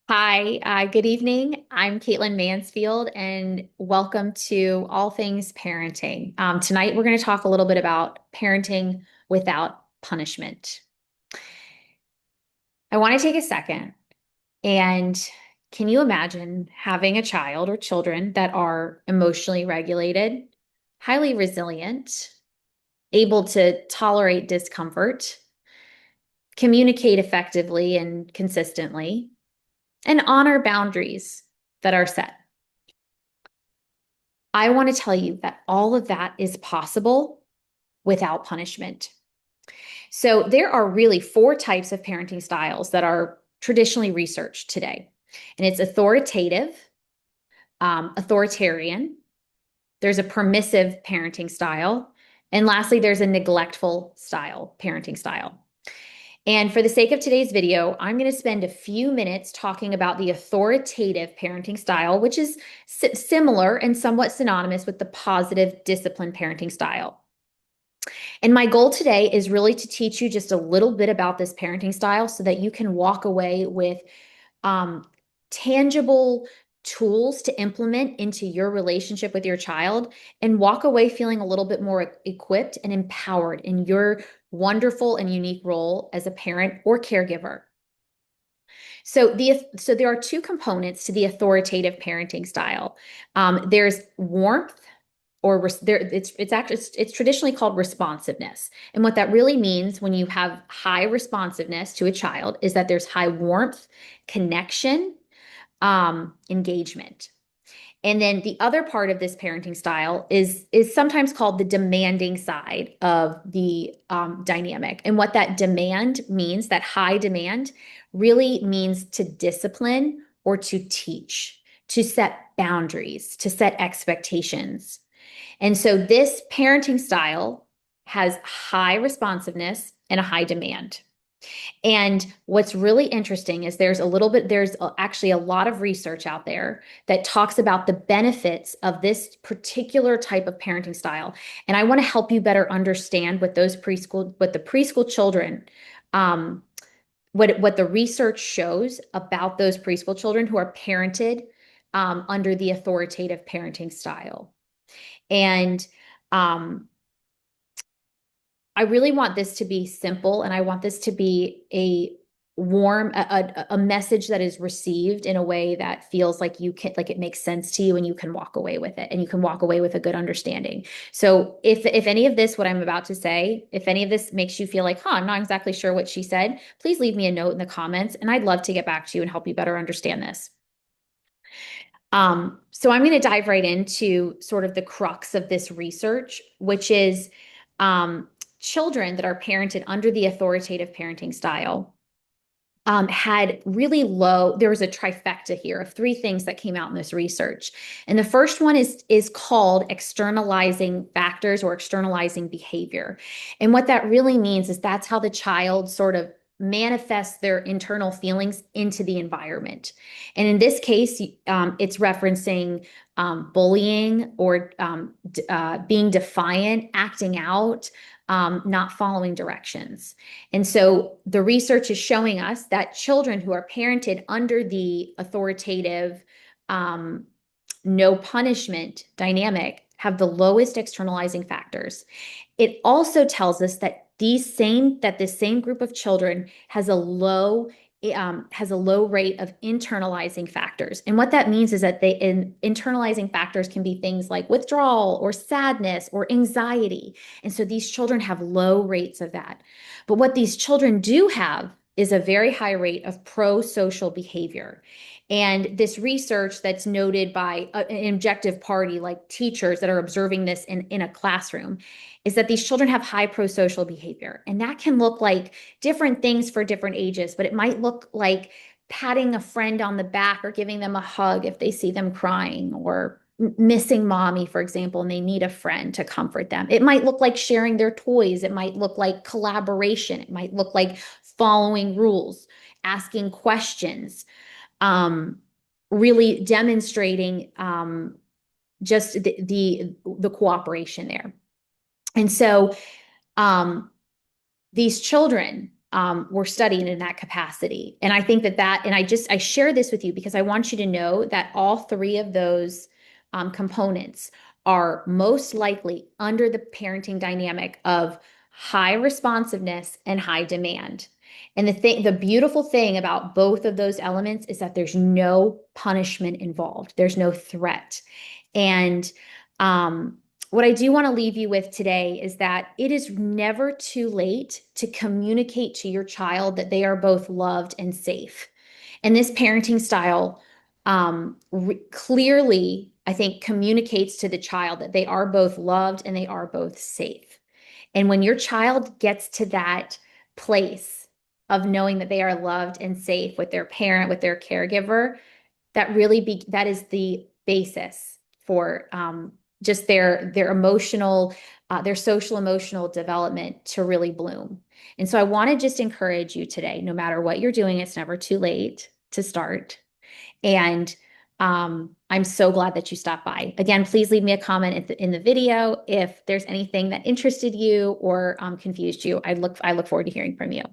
Hi, good evening. I'm Caitlin Mansfield, and welcome to All Things Parenting. Tonight, we're going to talk a little bit about parenting without punishment. I want to take a second and can you imagine having a child or children that are emotionally regulated, highly resilient, able to tolerate discomfort, communicate effectively and consistently, and honor boundaries that are set? I want to tell you that all of that is possible without punishment. So, there are really four types of parenting styles that are traditionally researched today. And it's authoritative, authoritarian, there's a permissive parenting style, and lastly, there's a neglectful parenting style. And for the sake of today's video, I'm going to spend a few minutes talking about the authoritative parenting style, which is similar and somewhat synonymous with the positive discipline parenting style. And my goal today is really to teach you just a little bit about this parenting style so that you can walk away with tangible tools to implement into your relationship with your child and walk away feeling a little bit more equipped and empowered in your wonderful and unique role as a parent or caregiver. So there are two components to the authoritative parenting style. There's warmth, or it's traditionally called responsiveness. And what that really means when you have high responsiveness to a child is that there's high warmth, connection, engagement. And then the other part of this parenting style is sometimes called the demanding side of the dynamic. And what that demand means, that high demand, really means to discipline or to teach, to set boundaries, to set expectations. And so this parenting style has high responsiveness and a high demand. And what's really interesting is there's actually a lot of research out there that talks about the benefits of this particular type of parenting style. And I want to help you better understand what the preschool children, what the research shows about those preschool children who are parented under the authoritative parenting style. And I really want this to be simple, and I want this to be a message that is received in a way that feels like it makes sense to you and you can walk away with it and you can walk away with a good understanding. So if any of this, what I'm about to say, if any of this makes you feel like, I'm not exactly sure what she said, please leave me a note in the comments and I'd love to get back to you and help you better understand this. So I'm going to dive right into sort of the crux of this research, which is children that are parented under the authoritative parenting style had really low, there was a trifecta here of three things that came out in this research. And the first one is called externalizing factors or externalizing behavior. And what that really means is that's how the child sort of manifests their internal feelings into the environment. And in this case, it's referencing bullying or being defiant, acting out, not following directions. And so the research is showing us that children who are parented under the authoritative, no punishment dynamic have the lowest externalizing factors. It also tells us that this same group of children has a low rate of internalizing factors. And what that means is that internalizing factors can be things like withdrawal or sadness or anxiety. And so these children have low rates of that. But what these children do have is a very high rate of pro-social behavior. And this research that's noted by an objective party like teachers that are observing this in a classroom is that these children have high pro-social behavior. And that can look like different things for different ages, but it might look like patting a friend on the back or giving them a hug if they see them crying, or missing mommy, for example, and they need a friend to comfort them. It might look like sharing their toys. It might look like collaboration. It might look like following rules, asking questions, really demonstrating just the cooperation there. And so these children were studied in that capacity. And I think and I share this with you because I want you to know that all three of those components are most likely under the parenting dynamic of high responsiveness and high demand. And the beautiful thing about both of those elements is that there's no punishment involved. There's no threat. And what I do want to leave you with today is that it is never too late to communicate to your child that they are both loved and safe. And this parenting style clearly, I think, communicates to the child that they are both loved and they are both safe. And when your child gets to that place of knowing that they are loved and safe with their parent, with their caregiver, that is the basis for just their emotional, their social emotional development to really bloom. And so I want to just encourage you today, no matter what you're doing, it's never too late to start. And I'm so glad that you stopped by. Again, please leave me a comment in the video if there's anything that interested you or confused you. I look forward to hearing from you.